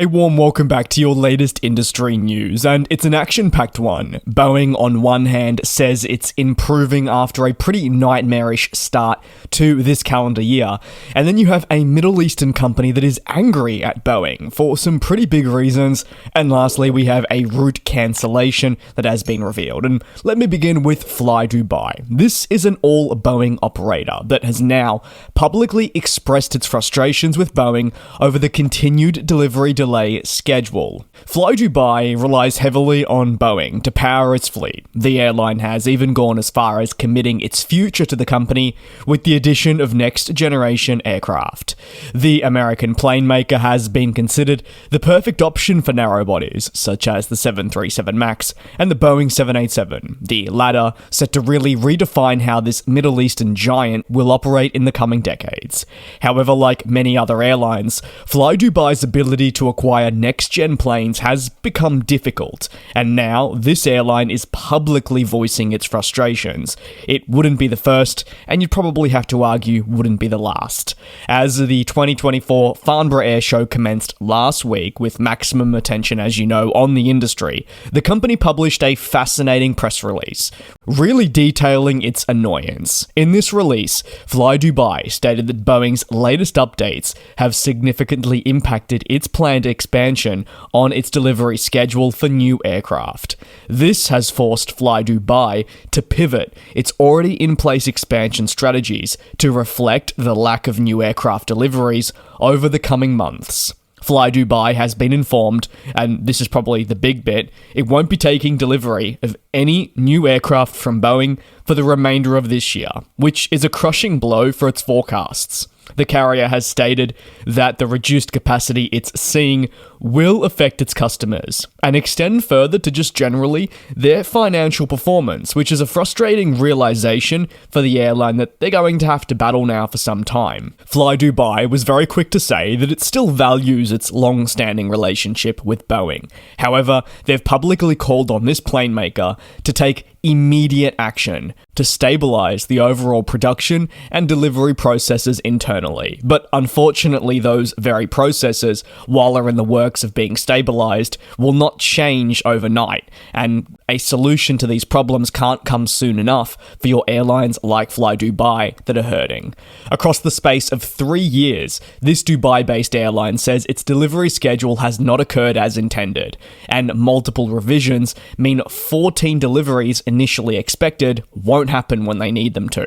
A warm welcome back to your latest industry news, and it's an action-packed one. Boeing, on one hand, says it's improving after a pretty nightmarish start to this calendar year, and then you have a Middle Eastern company that is angry at Boeing for some pretty big reasons, and lastly, we have a route cancellation that has been revealed. And let me begin with FlyDubai. This is an all-Boeing operator that has now publicly expressed its frustrations with Boeing over the continued delivery delay schedule. FlyDubai relies heavily on Boeing to power its fleet. The airline has even gone as far as committing its future to the company with the addition of next-generation aircraft. The American plane maker has been considered the perfect option for narrow-bodies, such as the 737 MAX and the Boeing 787, the latter set to really redefine how this Middle Eastern giant will operate in the coming decades. However, like many other airlines, FlyDubai's ability to acquire next-gen planes has become difficult, and now this airline is publicly voicing its frustrations. It wouldn't be the first, and you'd probably have to argue wouldn't be the last. As the 2024 Farnborough Air Show commenced last week with maximum attention, as you know, on the industry, the company published a fascinating press release, really detailing its annoyance. In this release, FlyDubai stated that Boeing's latest updates have significantly impacted its planned expansion on its delivery schedule for new aircraft. This has forced FlyDubai to pivot its already in place expansion strategies to reflect the lack of new aircraft deliveries over the coming months. FlyDubai has been informed, and this is probably the big bit, it won't be taking delivery of any new aircraft from Boeing for the remainder of this year, which is a crushing blow for its forecasts. The carrier has stated that the reduced capacity it's seeing will affect its customers and extend further to just generally their financial performance, which is a frustrating realization for the airline that they're going to have to battle now for some time. FlyDubai was very quick to say that it still values its long-standing relationship with Boeing. However, they've publicly called on this plane maker to take immediate action to stabilize the overall production and delivery processes internally. But unfortunately, those very processes, while are in the works of being stabilized, will not change overnight, and a solution to these problems can't come soon enough for your airlines like FlyDubai that are hurting. Across the space of 3 years, this Dubai-based airline says its delivery schedule has not occurred as intended, and multiple revisions mean 14 deliveries initially expected won't happen when they need them to.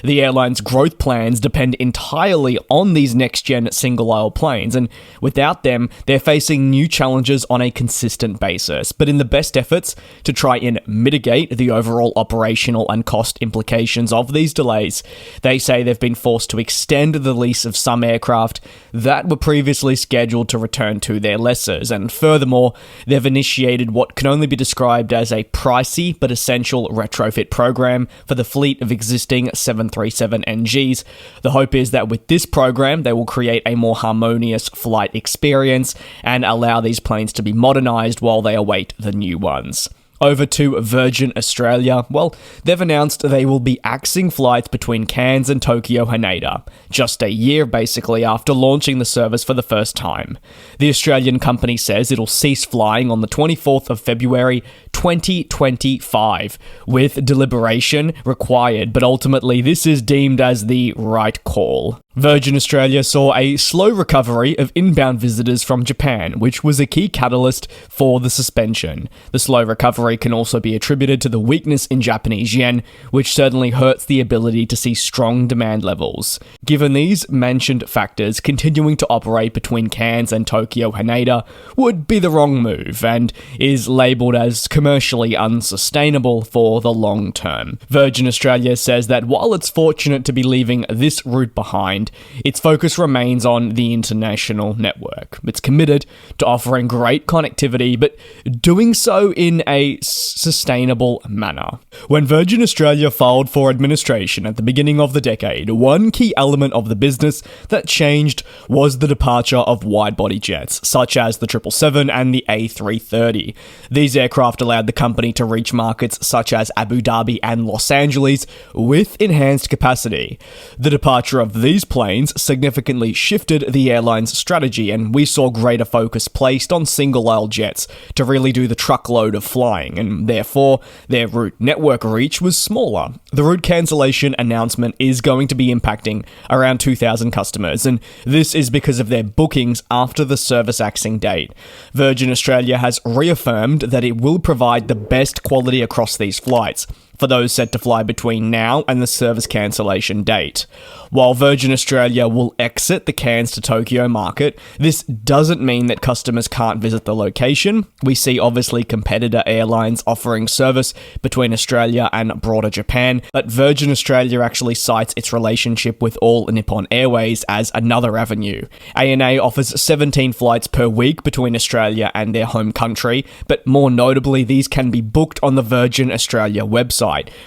The airline's growth plans depend entirely on these next-gen single-aisle planes, and without them, they're facing new challenges on a consistent basis. But in the best efforts to try and mitigate the overall operational and cost implications of these delays, they say they've been forced to extend the lease of some aircraft that were previously scheduled to return to their lessors, and furthermore, they've initiated what can only be described as a pricey but essential retrofit program for the fleet of existing 737 NGs. The hope is that with this program, they will create a more harmonious flight experience and allow these planes to be modernized while they await the new ones. Over to Virgin Australia, well, they've announced they will be axing flights between Cairns and Tokyo Haneda, just a year basically after launching the service for the first time. The Australian company says it'll cease flying on the 24th of February 2025, with deliberation required, but ultimately this is deemed as the right call. Virgin Australia saw a slow recovery of inbound visitors from Japan, which was a key catalyst for the suspension. The slow recovery can also be attributed to the weakness in Japanese yen, which certainly hurts the ability to see strong demand levels. Given these mentioned factors, continuing to operate between Cairns and Tokyo Haneda would be the wrong move and is labelled as commercially unsustainable for the long term. Virgin Australia says that while it's fortunate to be leaving this route behind, its focus remains on the international network. It's committed to offering great connectivity, but doing so in a sustainable manner. When Virgin Australia filed for administration at the beginning of the decade, one key element of the business that changed was the departure of wide-body jets, such as the 777 and the A330. These aircraft allowed the company to reach markets such as Abu Dhabi and Los Angeles with enhanced capacity. The departure of these planes significantly shifted the airline's strategy, and we saw greater focus placed on single-aisle jets to really do the truckload of flying, and therefore their route network reach was smaller. The route cancellation announcement is going to be impacting around 2,000 customers, and this is because of their bookings after the service axing date. Virgin Australia has reaffirmed that it will provide the best quality across these flights for those set to fly between now and the service cancellation date. While Virgin Australia will exit the Cairns to Tokyo market, this doesn't mean that customers can't visit the location. We see obviously competitor airlines offering service between Australia and broader Japan, but Virgin Australia actually cites its relationship with All Nippon Airways as another avenue. ANA offers 17 flights per week between Australia and their home country, but more notably, these can be booked on the Virgin Australia website,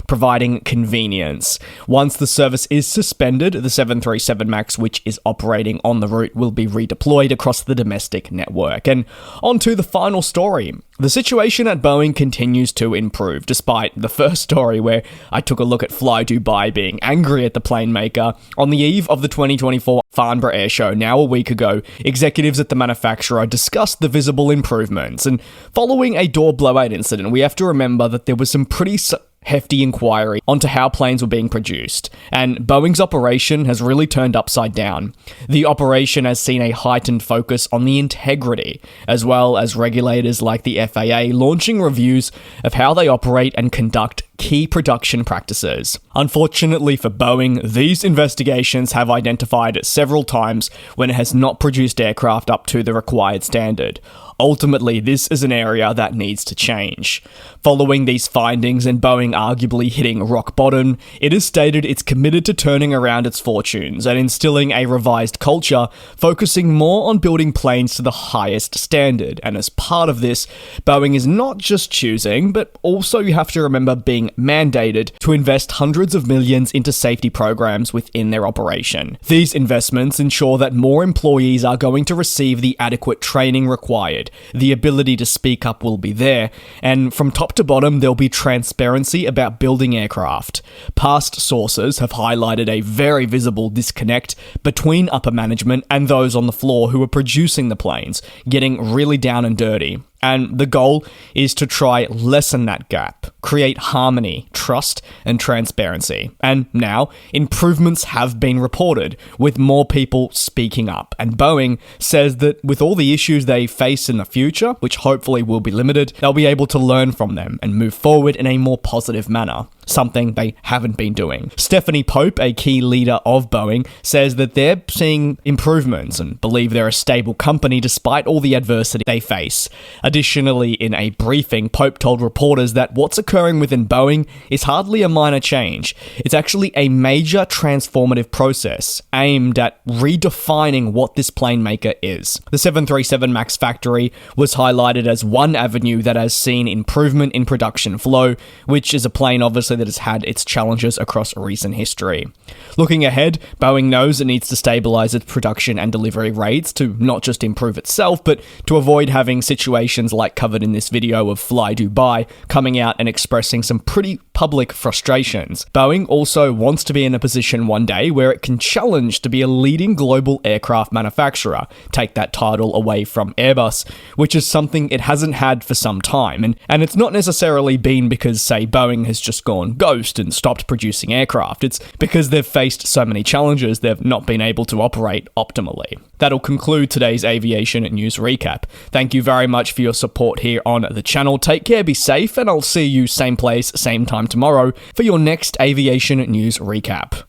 providing convenience. Once the service is suspended, the 737 MAX, which is operating on the route, will be redeployed across the domestic network. And on to the final story. The situation at Boeing continues to improve, despite the first story where I took a look at FlyDubai being angry at the plane maker. On the eve of the 2024 Farnborough Air Show, now a week ago, executives at the manufacturer discussed the visible improvements. And following a door blowout incident, we have to remember that there was some pretty hefty inquiry onto how planes were being produced, and Boeing's operation has really turned upside down. The operation has seen a heightened focus on the integrity, as well as regulators like the FAA launching reviews of how they operate and conduct key production practices. Unfortunately for Boeing, these investigations have identified several times when it has not produced aircraft up to the required standard. Ultimately, this is an area that needs to change. Following these findings and Boeing arguably hitting rock bottom, it has stated it's committed to turning around its fortunes and instilling a revised culture, focusing more on building planes to the highest standard. And as part of this, Boeing is not just choosing, but also, you have to remember, being mandated to invest hundreds of millions into safety programs within their operation. These investments ensure that more employees are going to receive the adequate training required. The ability to speak up will be there, and from top to bottom, there'll be transparency about building aircraft. Past sources have highlighted a very visible disconnect between upper management and those on the floor who are producing the planes, getting really down and dirty. And the goal is to try lessen that gap, create harmony, trust, and transparency. And now, improvements have been reported, with more people speaking up. And Boeing says that with all the issues they face in the future, which hopefully will be limited, they'll be able to learn from them and move forward in a more positive manner, something they haven't been doing. Stephanie Pope, a key leader of Boeing, says that they're seeing improvements and believe they're a stable company despite all the adversity they face. Additionally, in a briefing, Pope told reporters that what's occurring within Boeing is hardly a minor change. It's actually a major transformative process aimed at redefining what this plane maker is. The 737 MAX factory was highlighted as one avenue that has seen improvement in production flow, which is a plane obviously that has had its challenges across recent history. Looking ahead, Boeing knows it needs to stabilise its production and delivery rates to not just improve itself, but to avoid having situations like covered in this video of FlyDubai coming out and expressing some pretty public frustrations. Boeing also wants to be in a position one day where it can challenge to be a leading global aircraft manufacturer, take that title away from Airbus, which is something it hasn't had for some time. And it's not necessarily been because, say, Boeing has just gone ghost and stopped producing aircraft. It's because they've faced so many challenges they've not been able to operate optimally. That'll conclude today's aviation news recap. Thank you very much for your support here on the channel. Take care, be safe, and I'll see you same place, same time tomorrow for your next aviation news recap.